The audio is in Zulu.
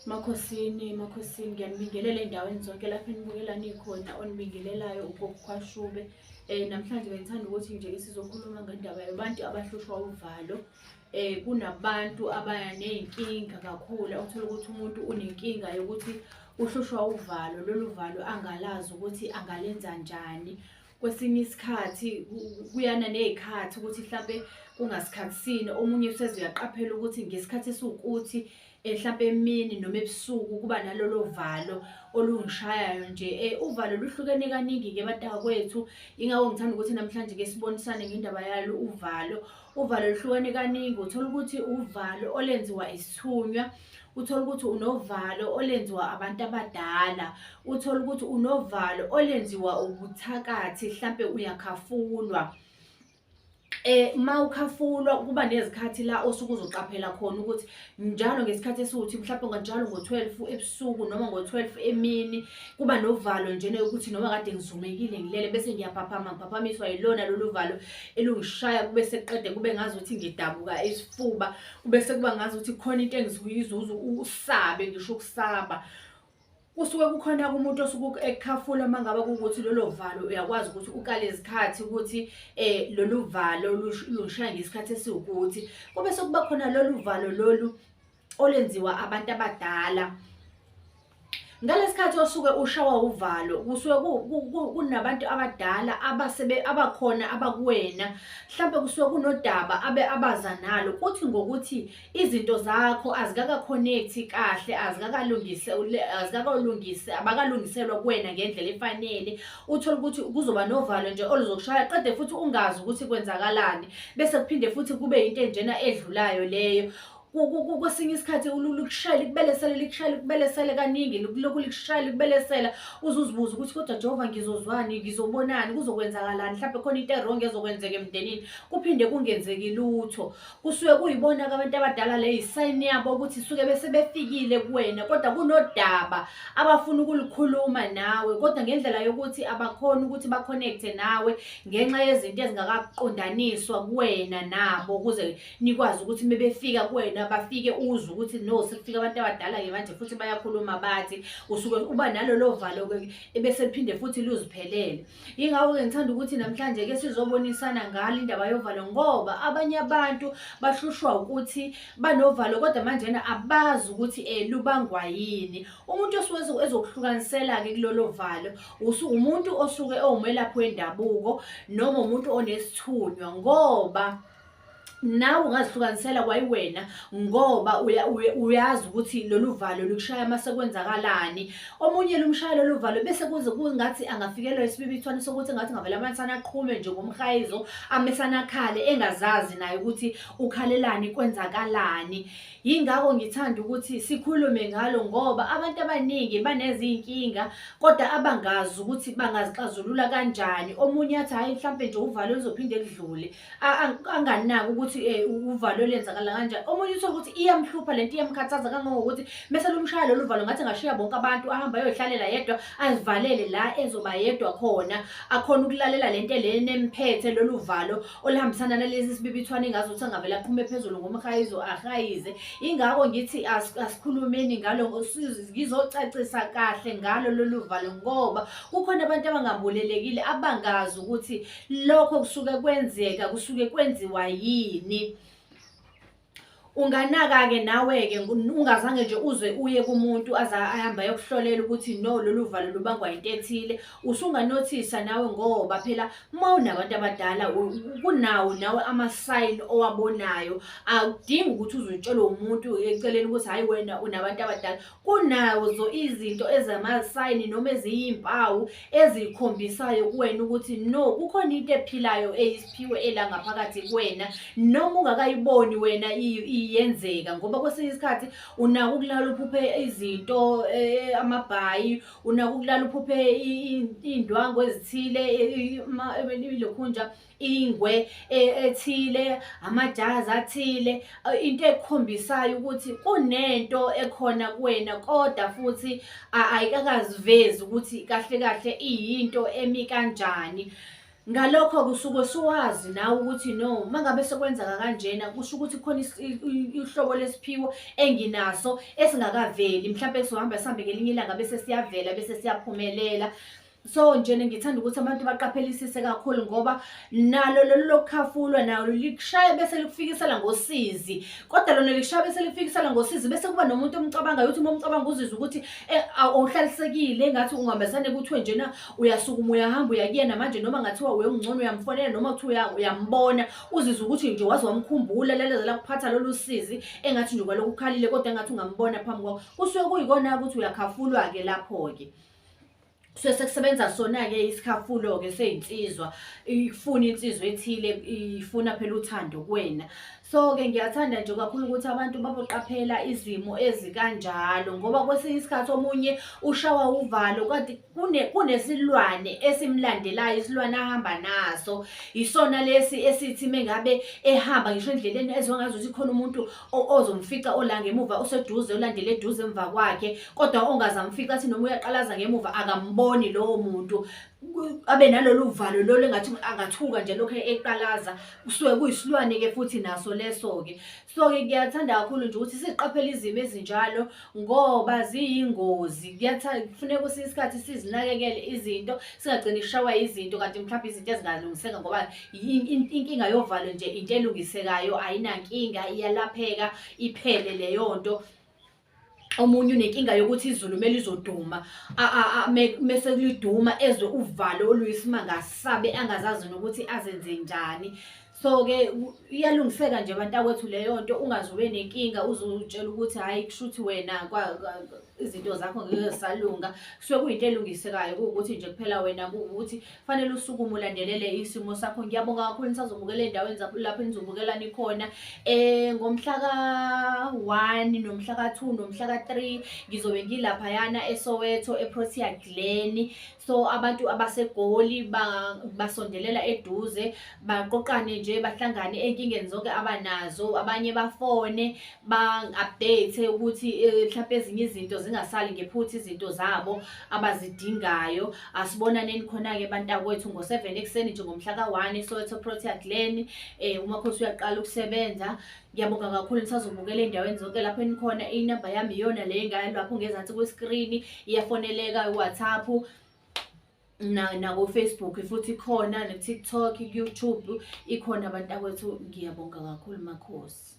Makhosini ngiyanibingelela endaweni zonke lapho enibukela nikhona. Onibingelelayo ugogokhwashube. Namhlanje bengithanda ukuthi nje sizokhuluma ngendaba yabantu abahlushwa uvalo. Kunabantu abaney'nkinga kakhulu, uthola ukuthi umuntu unenkinga yokuthi uhlushwa uvalo, lolu valo angalazi ukuthi angalenza njani. Kwesinye isikhathi kuyana ney'khathi ukuthi mhlampe kungasikhathi sini, omunye useze uyaqaphela ukuthi ngesikhathi esiwukuthi mhlampe emini noma ebusuku kuba nalolo valo olungishayayo nje. Uvalo luhlukene kaningi-ke batakwethu, ingakho ngithanda ukuthi namhlanje-ke sibonisane ngendaba yalo uvalo. Uvalo luhlukene kaningi, uthola ukuthi uvalo olenziwa isithunywa, uthola ukuthi unovalo olenziwa abantu abadala, uthola ukuthi unovalo olenziwa ubuthakathi, hlampe uyakhafulwa. Ma ukhafulwa kuba nezikhathi la osuke uzoqaphela khona ukuthi njalo ngesikhathi esiwuthi mhlawumbe njalo ngo-12 ebusuku noma ngo-12 emini kuba novalo njena yokuthi noma kade ngizumekile ngilele bese ngiyaphaphamisa yilona lolu valo elungishaya, kube seqede kube ngazuthi ngidabuka isifuba, kube sekuba ngazuthi khona into engizuyizuza usabe, ngisho ukusaba. Kusuke kukhona umuntu osuke ekhafula mangaba ukuthi lolo valo uyakwazi ukuthi ukale izikhathi ukuthi lolu valo lushaya ngesikhathi esiwukuthi. Kube sekuba khona lolu valo lolu olenziwa abantu abadala. Ngalesikhathi osuke ushawa uvalo kusuke kunabantu abadala abakhona abakuwena, mhlambe kusuke kunodaba abaza nalo kuthi ngokuthi izinto zakho azikaka-connect kahle, abakalungiselwa kuwena ngendlela efanele. Uthola ukuthi kuzoba novalo nje oluzokushaya qede futhi ungazi ukuthi kwenzakalani, bese kuphinde futhi kube into enjena edlulayo leyo. Kwesinye isikhathi likushayela likubelesele kaningi, lokhu likushayela likubelesela, uzuzibuza ukuthi kodwa Jehova ngizozwani, ngizobonani, kuzokwenzakalani, mhlawumbe khona into erong ezokwenzeka emndenini kuphinde kungenzeki lutho. Kusuke kuyibona-ke abantu abadala le isayini yabo ukuthi suke bese befikile kuwena, kodwa kunodaba abafuna ukulikhuluma nawe, kodwa ngendlela yokuthi abakhona ukuthi ba-connect nawe ngenxa yezinto ezingakaqondaniswa kuwena nabo, ukuze nikwazi ukuthi mebefika kuwena bafike uzwe ukuthi no, sekufika abantu abadala-ke manje futhi bayakhuluma bathi, usuke uba nalolo valo-ke ebese liphinde futhi luziphelele. Yingakho-ke ngithanda ukuthi namhlanje-ke sizobonisana ngalo indaba yovalo, ngoba abanye abantu bahlushwa ukuthi banovalo kodwa manjena abazi ukuthi lubangwa yini. Umuntu osuke ezokuhlukanisela-ke kulolo valo umuntu osuke ewumelaphi wendabuko noma umuntu onesithunywa, ngoba nawe ungazihlukanisela kwayiwena ngoba uyazi ukuthi lolu valo lukushaya mase kwenzakalani. Omunye lumshaya lolu valo bese kuze kungathi angafikelwa isibibithwane sokuthi ngathi ngavele amansana aqhume nje ngomhayizo amesana akhale engazazi naye ukuthi ukhalelani, kwenzakalani. Yingakho ngithanda ukuthi sikhulume ngalo, ngoba abantu abaningi banezinkinga kodwa abangazi ukuthi bangazixazulula kanjani. Omunye athi hayi mhlampe nje uvalo luzophinde kudlule, anganaki ukuthi uvalo lenzakala kanjani. Omunye uthola ukuthi iyamhlupha lento, iyamkhathaza kangangokuthi mase lumshaya lolu valo ngathi ngashiya bonke abantu ahamba ayohlalela yedwa, azivalele la ezoba yedwa khona, akhona ukulalela lento lena emphethe lolu valo olihambisana nalezi sibibithwane engazi ukuthi angavele aqhume phezulu ngomhayizo ahayize. Ingakho ngithi asikhulumeni ngalo, ngizocacisa kahle ngalo lolu valo, ngoba kukhona abantu abangambulelekile abangazi ukuthi lokho kusuke kwenzeka kusuke kwenziwa yini. Unganaka-ke nawe-ke ungazange nje uze uye kumuntu ahambe ayokuhlolela ukuthi no, lolu valo lubangwa into ethile. Usunganothisa nawe, ngoba phela uma unabantu abadala kunawo nawe amasayini owabonayo. Awudingi ukuthi uzuyitshelwe umuntu eceleni ukuthi hayi wena unabantu abadala. Kunazo izinto ezamasayini noma eziyimpawu ezikhombisayo kuwena ukuthi no, kukhona into ephilayo eyisiphiwe elangaphakathi kuwena noma ungakayiboni wena iyenzeka. Ngoba kwesinye isikhathi unako ukulala uphuphe izinto, amabhayi, unako ukulala uphuphe indwangu ezithile, lokhunja ingwe ethile, amajazi athile, into ekhombisayo ukuthi kunento ekhona kuwena, kodwa futhi ayikakazivezi ukuthi kahle kahle iyinto emi kanjani. Ngalokho kusuke suwazi nawe ukuthi no, mangabe sekwenzeka kanjena kusho ukuthi kukhona ihlobo lesiphiwo enginaso esingakaveli, mhlampe sizohamba sihambe ngelinye ilanga bese siyavela bese siyaphumelela. So njena ngithanda ukuthi abantu baqaphelisise kakhulu ngoba nalo lolu lokukhafulwa nalo likushaya bese likufikisela ngosizi. Kodwa lona likushaya bese likufikisela ngosizi bese kuba nomuntu omcabangayo ukuthi uma umcabanga uzizwe ukuthi awuhlalisekile engathi ungambesane kuthiwe njena uyasukuma uyahamba uyakuyena manje noma ngathiwa uyongcono uyamfonela noma kuthiwa uyambona uzizwe ukuthi nje wazi wamkhumbula lalezela kuphatha lolu sizi engathi nje kwalokhu ukhalile kodwa engathi ungambona phambi kwakho. Kusuke kuyikona ukuthi uyakhafulwa-ke lapho-ke. Sekusebenza sona-ke isikhafulo-ke seyinsizwa, ifuna insizwa ethile, ifuna phela uthando kuwena. So-ke ngiyathanda nje kakhulu ukuthi abantu baboqaphela izimo ezikanjalo ngoba kwesinye isikhathi omunye ushawa uvalo kanti kunesilwane esimlandelayo, isilwane ahamba naso. Isona lesi esithi mengabe ehamba ngisho endleleni ezwa ngazuthi khona umuntu ozomfica ola ngemuva oseduze olandele eduze emva kwakhe, kodwa ongazamfica athi noma uyaqalaza ngemuva akamboni lowo muntu. Abe nalolu valo lolu engathi angathuka nje lokho eqalaza. Kusuke kuyisilwane-ke futhi naso leso-ke. So-ke ngiyathanda kakhulu nje ukuthi siqaphele izimo ezinjalo ngoba ziyingozi. Kufuneka kwesinye isikhathi sizinakekele izinto, singagcini sishawa izinto kanti mhlawumbe izinto ezingalungiseka ngoba inkinga yovalo nje into elungisekayo, ayinankinga, iyalapheka iphele leyo nto. Omunye unenkinga yokuthi izulu kumele izoduma, mese kuliduma ezwe uvalo oluyisimanga sabe angazazi nokuthi azenze njani. So-ke iyalungiseka nje bantakwethu leyo nto, ungaze ube nenkinga uzutshela ukuthi hhayi kushuthi wena izinto zakho ngeke zisalunga. Kusuke kuyinto elungisekayo kuwukuthi nje kuphela wena kuwukuthi fanele usukume ulandelele isimo sakho. Ngiyabonga kakhulu nisazobukela ey'ndaweni lapho enizobukelani khona. Ngomhla ka-1 nomhla ka-2 nomhla ka-3 ngizobe ngilaphayana eSoweto eProtea Glen. So abantu abaseGoli basondelela eduze baqoqane nje bahlangane ey'nkingeni zonke abanazo, abanye bafone bang-update ukuthi mhlawumpe ezinye izinto zingasali ngephutha izinto zabo abazidingayo. Asibonaneni khona-ke bantakwethu ngo-7 ekuseni nje ngomhla ka-1 Soweto Protea Glen. Umakhosi uyaqala ukusebenza. Ngiyabonga kakhulu nisazobukela ey'ndaweni zonke lapho enikhona. Inamba yami iyona le ngayo lapho ngezansi kwesikrini, iyafoneleka, WhatsApp nako-Facebook futhi ikhona, ne-TikTok, YouTube ikhona bantakwethu. Ngiyabonga kakhulu makhosi.